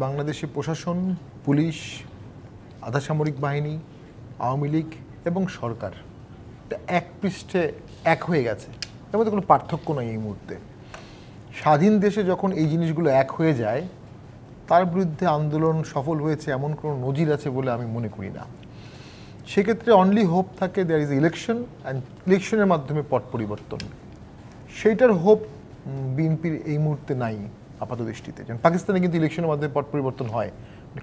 বাংলাদেশে প্রশাসন, পুলিশ, আধা সামরিক বাহিনী, আওয়ামী লীগ এবং সরকার এক পৃষ্ঠে এক হয়ে গেছে। এর মধ্যে কোনো পার্থক্য নয় এই মুহূর্তে। স্বাধীন দেশে যখন এই জিনিসগুলো এক হয়ে যায়, তার বিরুদ্ধে আন্দোলন সফল হয়েছে এমন কোনো নজির আছে বলে আমি মনে করি না। সেক্ষেত্রে অনলি হোপ থাকে দেয়ার ইজ ইলেকশন, অ্যান্ড ইলেকশনের মাধ্যমে পট পরিবর্তন। সেইটার হোপ বিএনপির এই মুহূর্তে নাই আপাত দৃষ্টিতে। যেমন পাকিস্তানে কিন্তু ইলেকশনের মাধ্যমে পট পরিবর্তন হয়,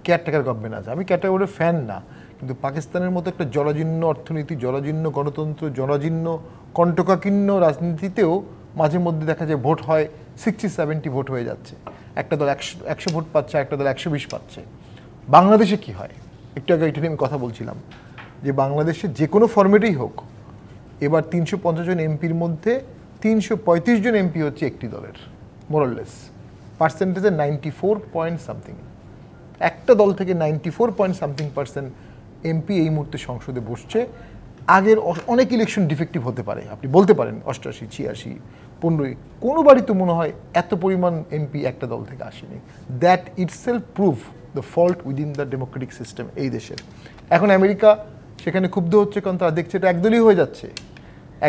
কেয়ারটেকার গভর্নমেন্ট আছে। আমি ক্যাটাগরির ফ্যান না, কিন্তু পাকিস্তানের মতো একটা জরাজীর্ণ অর্থনীতি, জরাজীর্ণ গণতন্ত্র, জরাজীর্ণ কণ্টকাকীর্ণ রাজনীতিতেও মাঝে মধ্যে দেখা যায় ভোট হয় 60-70 ভোট হয়ে যাচ্ছে। একটা দল 100 ভোট পাচ্ছে, একটা দল 120 পাচ্ছে। বাংলাদেশে কি হয়? একটু আগে এটা নিয়ে আমি কথা বলছিলাম যে বাংলাদেশে যে কোনো ফরম্যাটেই হোক, এবার 350 জন এমপির মধ্যে 335 জন এমপি হচ্ছে একটি দলের, মোরলেস পার্সেন্টেজে 94 পয়েন্ট সামথিং। একটা দল থেকে 94 পয়েন্ট সামথিং % এমপি এই মুহূর্তে সংসদে বসছে। আগের অনেক ইলেকশন ডিফেক্টিভ হতে পারে, আপনি বলতে পারেন 88, 86, 15, কোনো বাড়ি তো মনে হয় এত পরিমাণ এমপি একটা দল থেকে আসেনি। That itself prove the fault within the Democratic system এই দেশের। এখন আমেরিকা সেখানে ক্ষুব্ধ হচ্ছে, কারণ তারা দেখছে এটা একদলীয় হয়ে যাচ্ছে।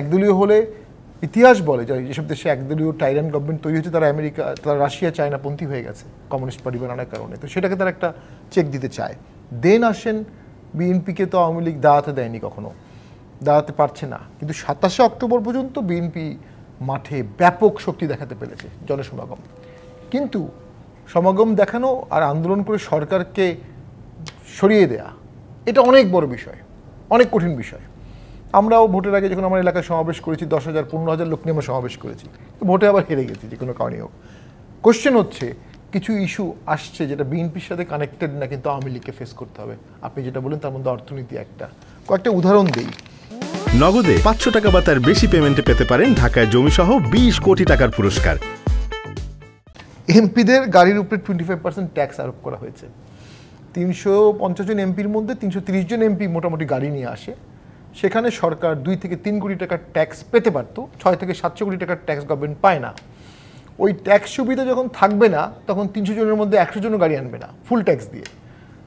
একদলীয় হলে ইতিহাস বলে যে যেসব দেশে একদলীয় টাইরান গভর্নমেন্ট তৈরি হচ্ছে, তারা আমেরিকা, তারা রাশিয়া, চায়নাপন্থী হয়ে গেছে কমিউনিস্ট পার্টি বানানোর কারণে। তো সেটাকে তারা একটা চেক দিতে চায়। দেন আসেন বিএনপিকে তো আওয়ামী লীগ দাঁড়াতে দেয়নি, কখনো দাঁড়াতে পারছে না, কিন্তু 27 অক্টোবর পর্যন্ত বিএনপি মাঠে ব্যাপক শক্তি দেখাতে পেরেছে, জনসমাগম। কিন্তু সমাগম দেখানো আর আন্দোলন করে সরকারকে সরিয়ে দেয়া, এটা অনেক বড় বিষয়, অনেক কঠিন বিষয়। আমরাও ভোটের আগে যখন আমার এলাকায় সমাবেশ করেছি, 10,000, 15,000 লোক নিয়ে আমরা সমাবেশ করেছি, ভোটে আবার হেরে গেছি যে কোনো কারণে হোক। কোশ্চেন হচ্ছে কিছু ইস্যু আসছে যেটা বিএনপির সাথে কানেক্টেড না, কিন্তু আওয়ামী লীগকে ফেস করতে হবে। আপনি যেটা বলেন তার মধ্যে অর্থনীতি একটা। কয়েকটা উদাহরণ দিই। নগদে 500 টাকা বা তার বেশি পেমেন্টে পেতে পারেন ঢাকায় জমিসহ 20 কোটি টাকার পুরস্কার। এমপিদের গাড়ির উপরে 25% ট্যাক্স আরোপ করা হয়েছে। 350 জন এমপির মধ্যে 330 জন এমপি মোটামুটি গাড়ি নিয়ে আসে। সেখানে সরকার 2 থেকে 3 কোটি টাকার ট্যাক্স পেতে পারত, 6 থেকে 700 কোটি টাকার ট্যাক্স গভর্নমেন্ট পায় না। ওই ট্যাক্স সুবিধা যখন থাকবে না, তখন 300 জনের মধ্যে 100 জনও গাড়ি আনবে না ফুল ট্যাক্স দিয়ে।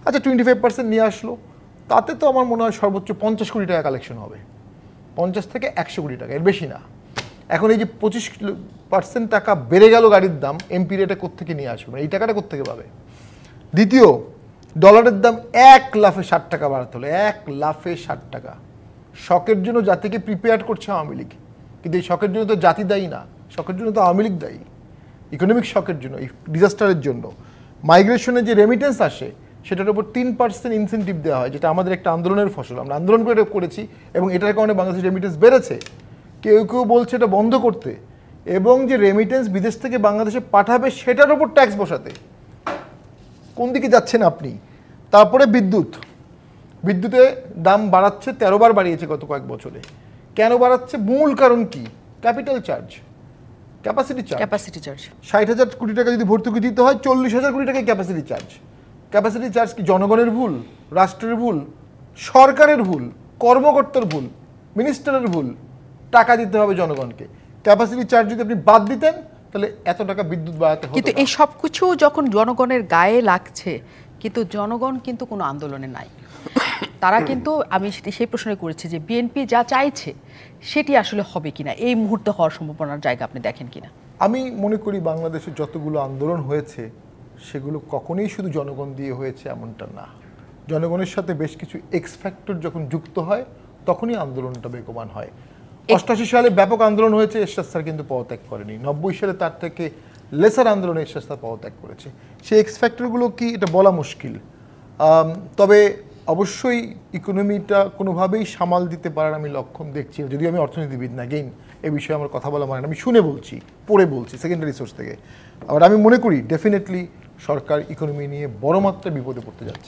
আচ্ছা, 25% নিয়ে আসলো, তাতে তো আমার মনে হয় সর্বোচ্চ 50 কোটি টাকা কালেকশন হবে। 50 থেকে 100 কোটি টাকা, এর বেশি না। এখন এই যে 25% টাকা বেড়ে গেল গাড়ির দাম, এমপির এটা কোত্থেকে নিয়ে আসবে, এই টাকাটা কোত্থেকে পাবে? দ্বিতীয়, ডলারের দাম 1 লাফে 60 টাকা বাড়াতে হলো, 1 লাফে 60 টাকা। শকের জন্য জাতিকে প্রিপেয়ার করছে আওয়ামী লীগ, কিন্তু এই শকের জন্য তো জাতি দায়ী না, শকের জন্য তো আওয়ামী লীগ দায়ী। ইকোনমিক শকের জন্য, ডিজাস্টারের জন্য। মাইগ্রেশনে যে রেমিটেন্স আসে সেটার উপর 3% ইনসেন্টিভ দেওয়া হয়, যেটা আমাদের একটা আন্দোলনের ফসল। আমরা আন্দোলন করে করেছি এবং এটার কারণে বাংলাদেশের রেমিটেন্স বেড়েছে। কেউ কেউ বলছে এটা বন্ধ করতে, এবং যে রেমিটেন্স বিদেশ থেকে বাংলাদেশে পাঠাবে সেটার উপর ট্যাক্স বসাতে। কোন দিকে যাচ্ছেন আপনি? তারপরে বিদ্যুতে দাম বাড়াচ্ছে, 13 বার বাড়িয়েছে গত কয়েক বছরে। কেন বাড়াচ্ছে? মূল কারণ কি? Capital charge, capacity charge. 60,000 কোটি টাকা যদি ভর্তুকি দিতে হয়, 40,000 কোটি টাকায় ক্যাপাসিটি চার্জ। ক্যাপাসিটি চার্জ কি জনগণের ভুল, রাষ্ট্রের ভুল, সরকারের ভুল, কর্মকর্তার ভুল, মিনিস্টারের ভুল? টাকা দিতে হবে জনগণকে। ক্যাপাসিটি চার্জ যদি আপনি বাদ দিতেন, তাহলে এত টাকা বিদ্যুৎ বাড়াতে হতো। কিন্তু এই সব কিছু যখন জনগণের গায়ে লাগছে, কিন্তু জনগণ কিন্তু কোনো আন্দোলনে নাই। তারা কিন্তু, আমি সেই প্রশ্নই করেছি যে বিএনপি যা চাইছে সেটি আসলে হবে কিনা, এই মুহূর্তে হওয়ার সম্ভাবনার জায়গা আপনি দেখেন কিনা? আমি মনে করি বাংলাদেশে যতগুলো আন্দোলন হয়েছে সেগুলো কখনোই শুধু জনগণ দিয়ে হয়েছে এমনটা না। জনগণের সাথে বেশ কিছু এক্স ফ্যাক্টর যখন যুক্ত হয়, তখনই আন্দোলনটা বেগবান হয়। 88 সালে ব্যাপক আন্দোলন হয়েছে, এরশাদ স্যার কিন্তু পদত্যাগ করেনি। 90 সালে তার থেকে লেসার আন্দোলনে এরশাদ স্যার পদত্যাগ করেছে। সেই এক্স ফ্যাক্টরগুলো কি, এটা বলা মুশকিল। তবে অবশ্যই ইকোনমিটা কোনোভাবেই সামাল দিতে পারার আমি লক্ষণ দেখছি, যদিও আমি অর্থনীতিবিদ না। গেইন এ বিষয়ে আমার কথা বলা মানে না, আমি শুনে বলছি, পড়ে বলছি সেকেন্ডারি সোর্স থেকে। আবার আমি মনে করি ডেফিনেটলি সরকার ইকোনমি নিয়ে বড় মাত্রায় বিপদে পড়তে যাচ্ছে।